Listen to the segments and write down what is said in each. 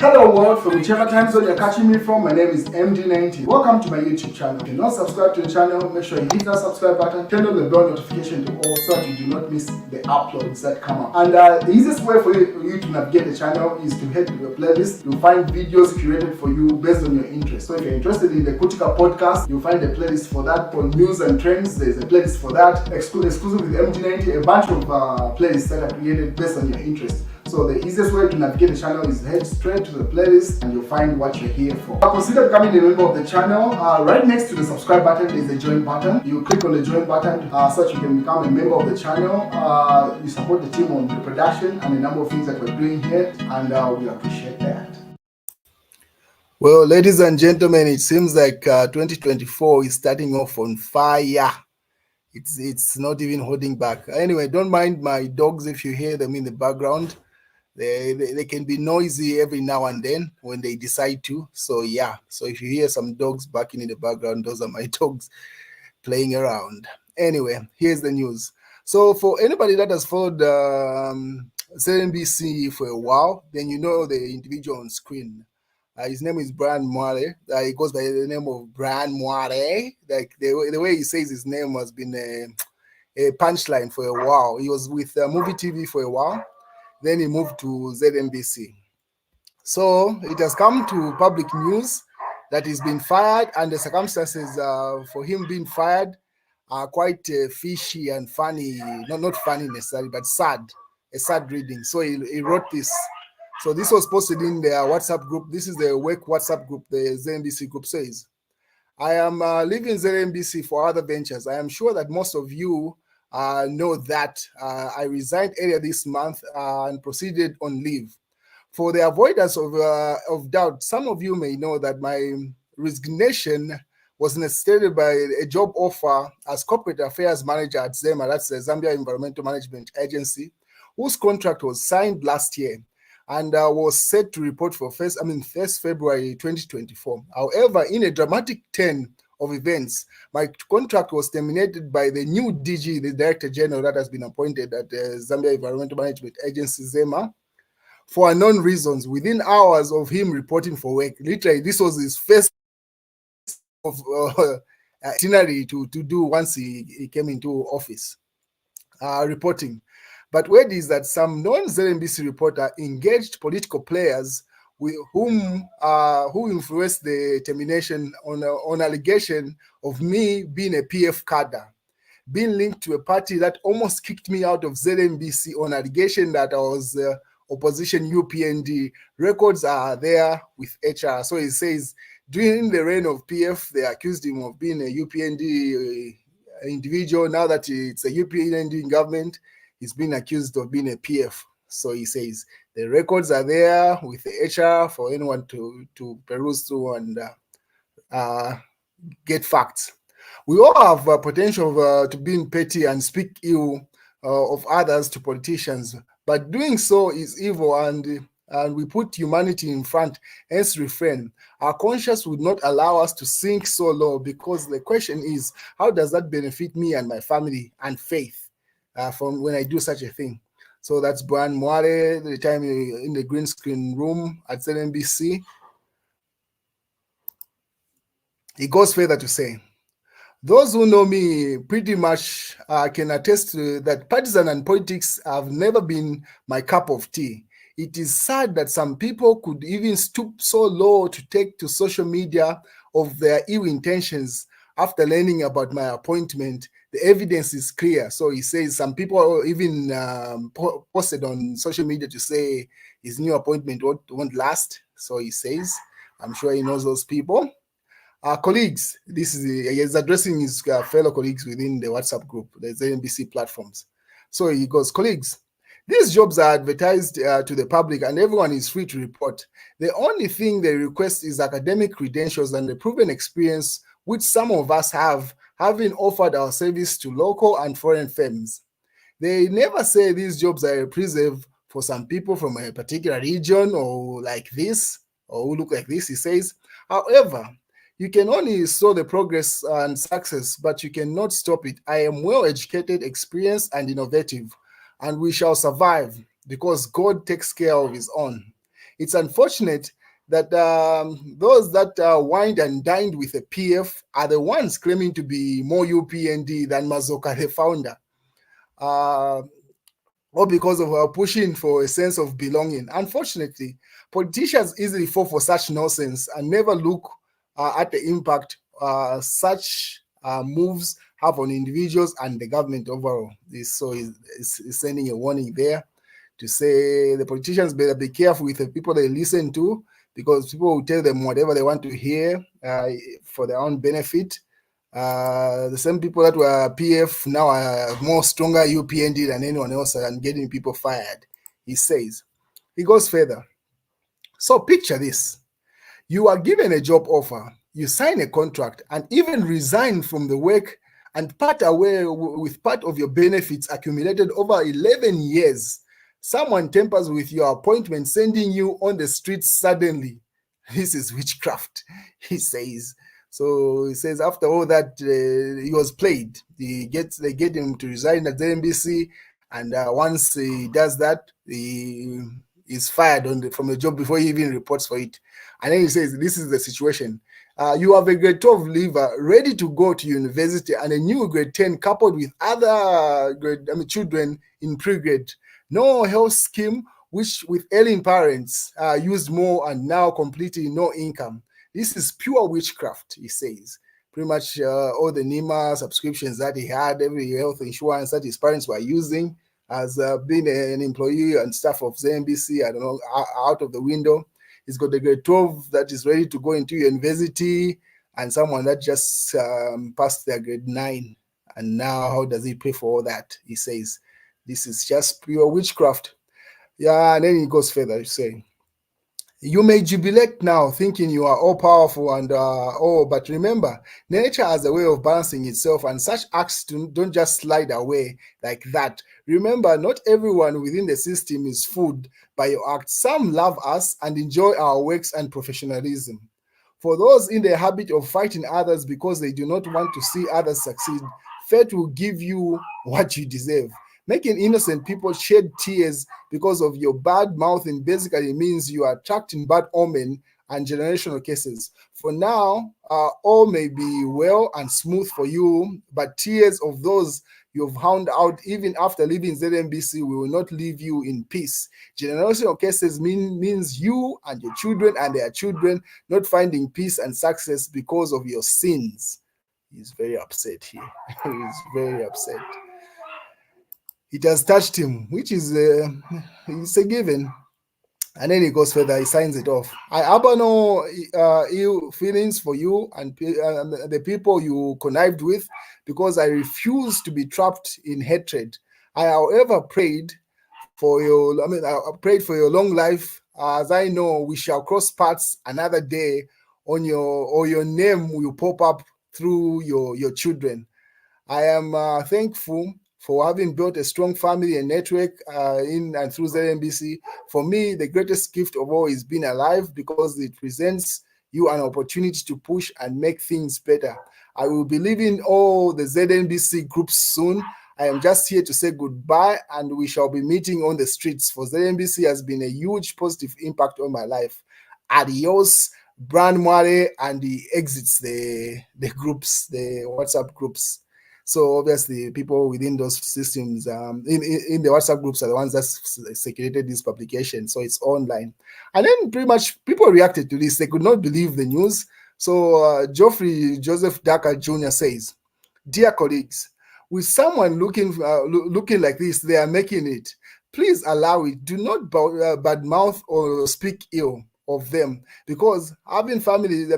Hello world, from whichever time zone you're catching me from, my name is MD90. Welcome to my YouTube channel. If you're not subscribed to the channel, make sure you hit that subscribe button, turn on the bell notification to all so that you do not miss the uploads that come up. And the easiest way for you to navigate the channel is to head to the playlist. You'll find videos curated for you based on your interest. So if you're interested in the Kutika podcast, you'll find a playlist for that. For news and trends, there's a playlist for that. Exclusive with MD90, a bunch of playlists that are created based on your interest. So the easiest way to navigate the channel is head straight to the playlist and you'll find what you're here for. Consider becoming a member of the channel. Right next to the subscribe button is the join button. You click on the join button so that you can become a member of the channel. You support the team on the production and a number of things that we're doing here, and we appreciate that. Well, ladies and gentlemen, it seems like 2024 is starting off on fire. It's not even holding back. Anyway, don't mind my dogs if you hear them in the background. They can be noisy every now and then when they decide to. So yeah, so if you hear some dogs barking in the background, those are my dogs playing around. Anyway, here's the news. So for anybody that has followed CNBC for a while, then you know the individual on screen. His name is Bran Mu. He goes by the name of Bran Mu. Like the way he says his name has been a punchline for a while. He was with Movie TV for a while. Then he moved to ZNBC. So it has come to public news that he's been fired, and the circumstances for him being fired are quite fishy and funny. Not funny necessarily, but sad. A sad reading. So he wrote this. So this was posted in their WhatsApp group. This is the work WhatsApp group. The ZNBC group says, "I am leaving ZNBC for other ventures. I am sure that most of you know that I resigned earlier this month and proceeded on leave. For the avoidance of doubt, some of you may know that my resignation was necessitated by a job offer as corporate affairs manager at ZEMA, that's the Zambia Environmental Management Agency, whose contract was signed last year and was set to report for 1st February 2024. However, in a dramatic turn of events, my contract was terminated by the new DG, the Director General that has been appointed at the Zambia Environmental Management Agency, ZEMA, for unknown reasons within hours of him reporting for work." Literally, this was his first of itinerary to do once he came into office, reporting. But word is that some non-ZNBC reporter engaged political players who influenced the termination on allegation of me being a PF cadre, being linked to a party that almost kicked me out of ZNBC on allegation that I was opposition UPND. Records are there with HR. So he says during the reign of PF, they accused him of being a UPND individual. Now that it's a UPND in government, he's been accused of being a PF. So he says the records are there with the HR for anyone to peruse through and get facts. We all have potential to being petty and speak ill of others to politicians, but doing so is evil, and we put humanity in front. Hence refrain. Our conscience would not allow us to sink so low, because the question is, how does that benefit me and my family and faith from when I do such a thing? So that's Bran Mu, the time in the green screen room at ZNBC. He goes further to say, "Those who know me pretty much can attest to that partisan and politics have never been my cup of tea. It is sad that some people could even stoop so low to take to social media of their ill intentions after learning about my appointment. The evidence is clear." So he says some people even posted on social media to say his new appointment won't last. So he says, I'm sure he knows those people. Colleagues, he's addressing his fellow colleagues within the WhatsApp group, the ZNBC platforms. So he goes, "Colleagues, these jobs are advertised to the public and everyone is free to report. The only thing they request is academic credentials and the proven experience which some of us have, having offered our service to local and foreign firms. They never say these jobs are reserved for some people from a particular region or like this, or who look like this," he says. "However, you can only saw the progress and success, but you cannot stop it. I am well educated, experienced, and innovative, and we shall survive because God takes care of his own. It's unfortunate that those that wined and dined with a PF are the ones claiming to be more UPND than Mazoka, the founder. Uh, or because of our pushing for a sense of belonging. Unfortunately, politicians easily fall for such nonsense and never look at the impact such moves have on individuals and the government overall. So is sending a warning there to say the politicians better be careful with the people they listen to, because people will tell them whatever they want to hear for their own benefit. The same people that were PF now are more stronger UPND than anyone else and getting people fired, he says. He goes further. So picture this. You are given a job offer, you sign a contract, and even resign from the work and part away with part of your benefits accumulated over 11 years. Someone tampers with your appointment, sending you on the streets suddenly. This is witchcraft, he says. So he says after all that he was played, they get him to resign at the NBC, and once he does that, he is fired from the job before he even reports for it. And then he says, this is the situation. You have a grade 12 leaver ready to go to university and a new grade 10 coupled with other children in pre-grade. No health scheme, which with ailing parents used more and now completely no income. This is pure witchcraft, he says. Pretty much all the NEMA subscriptions that he had, every health insurance that his parents were using as being an employee and staff of ZNBC, I don't know, out of the window. He's got a grade 12 that is ready to go into university, and someone that just passed their grade 9. And now how does he pay for all that? He says, this is just pure witchcraft. Yeah, and then he goes further, saying, you may jubilate now, thinking you are all powerful and but remember, nature has a way of balancing itself, and such acts don't just slide away like that. Remember, not everyone within the system is fooled by your acts. Some love us and enjoy our works and professionalism. For those in the habit of fighting others because they do not want to see others succeed, fate will give you what you deserve. Making innocent people shed tears because of your bad mouthing basically means you are attracting bad omen and generational cases. For now, all may be well and smooth for you, but tears of those you've hound out even after leaving ZNBC will not leave you in peace. Generational cases means you and your children and their children not finding peace and success because of your sins. He's very upset here. He's very upset. It has touched him, which is it's a given. And then he goes further, he signs it off. I harbor no ill feelings for you and the people you connived with, because I refuse to be trapped in hatred. I, however, prayed for your, I prayed for your long life, as I know we shall cross paths another day on your name will pop up through your children. I am thankful for having built a strong family and network in and through ZNBC. For me, the greatest gift of all is being alive, because it presents you an opportunity to push and make things better. I will be leaving all the ZNBC groups soon. I am just here to say goodbye, and we shall be meeting on the streets, for ZNBC has been a huge positive impact on my life. Adios, Bran Mu, and he exits the groups, the WhatsApp groups. So obviously, people within those systems, in the WhatsApp groups, are the ones that circulated this publication. So it's online, and then pretty much people reacted to this. They could not believe the news. So Geoffrey Joseph Daka Jr. says, "Dear colleagues, with someone looking like this, they are making it. Please allow it. Do not badmouth or speak ill of them, because having families,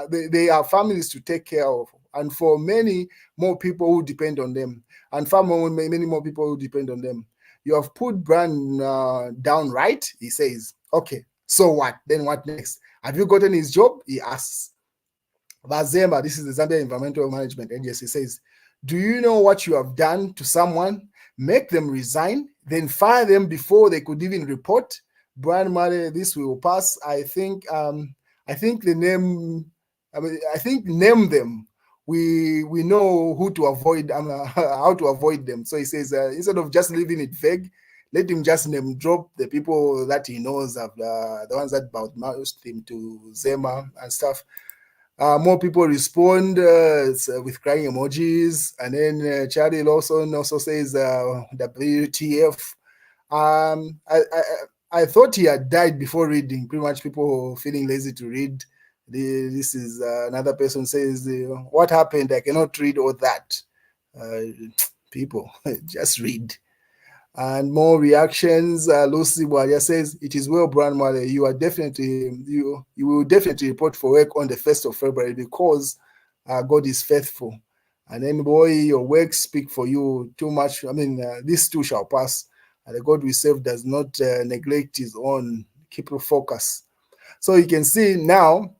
they are families to take care of, and for many more people who depend on them, and many more people who depend on them. You have put Bran down, right?" He says. "Okay, so what? Then what next? Have you gotten his job?" he asks. Vazemba, this is the Zambia Environmental Management Agency, says, "Do you know what you have done to someone? Make them resign, then fire them before they could even report? Bran Mu, this will pass. I think the name, I think name them. We know who to avoid, how to avoid them." So he says, instead of just leaving it vague, let him just name drop the people that he knows of, the ones that mouthed him to Zema and stuff. More people respond with crying emojis, and then Charlie Lawson also says WTF. I thought he had died before reading. Pretty much people feeling lazy to read. This is another person says, what happened? I cannot read all that. People, just read. And more reactions. Lucy Walia says, "It is well, Bran Mu. You will definitely report for work on the 1st of February because God is faithful. And then, boy, your works speak for you too much. I mean, this too shall pass. And the God we serve does not neglect his own. Keep your focus." So you can see now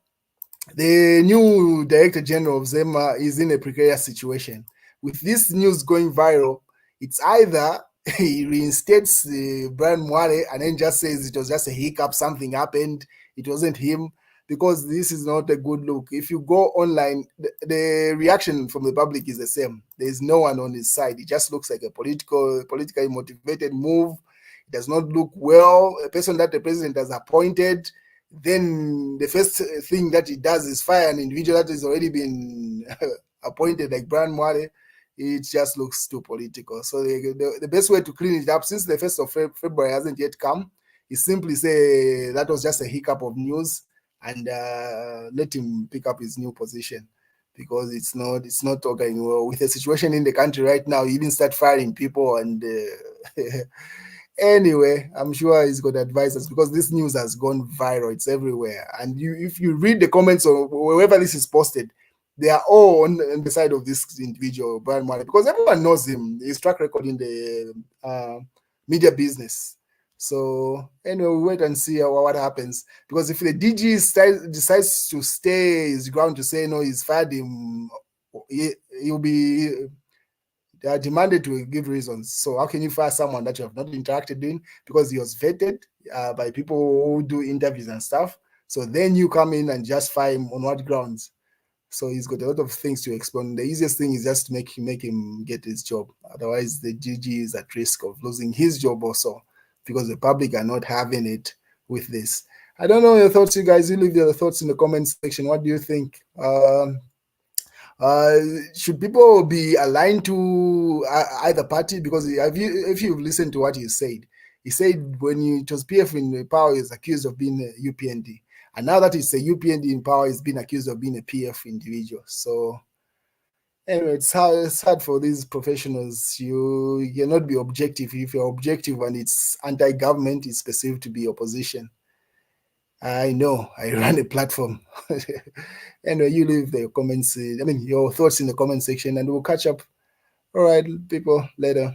the new Director General of Zema is in a precarious situation. With this news going viral, it's either he reinstates Bran Mu and then just says it was just a hiccup, something happened, it wasn't him, because this is not a good look. If you go online, the reaction from the public is the same. There's no one on his side. It just looks like a politically motivated move. It does not look well. A person that the president has appointed, then the first thing that he does is fire an individual that has already been appointed, like Bran Mu. It just looks too political. So the best way to clean it up, since the 1st of February hasn't yet come, is simply say that was just a hiccup of news and let him pick up his new position, because it's not going well with the situation in the country right now. He even start firing people and anyway, I'm sure he's got advisors, because this news has gone viral. It's everywhere. And if you read the comments or wherever this is posted, they are all on the side of this individual, Bran Mu, because everyone knows him, his track record in the media business. So anyway, we wait and see what happens. Because if the DG decides to stay his ground to say no, he's fired him, he'll be... They are demanded to give reasons. So how can you fire someone that you have not interacted in because he was vetted by people who do interviews and stuff? So then you come in and just fire him on what grounds? So he's got a lot of things to explain. The easiest thing is just to make him get his job. Otherwise, the GG is at risk of losing his job also, because the public are not having it with this. I don't know your thoughts, you guys. You leave your thoughts in the comments section. What do you think? Should people be aligned to either party? Because if you've listened to what he said when it was PF in power, he was accused of being a UPND. And now that it's a UPND in power, he's been accused of being a PF individual. So anyway, it's hard for these professionals. You cannot be objective. If you're objective and it's anti-government, it's perceived to be opposition. I know, I run a platform. Anyway, you leave the comments, your thoughts in the comment section, and we'll catch up. All right, people, later.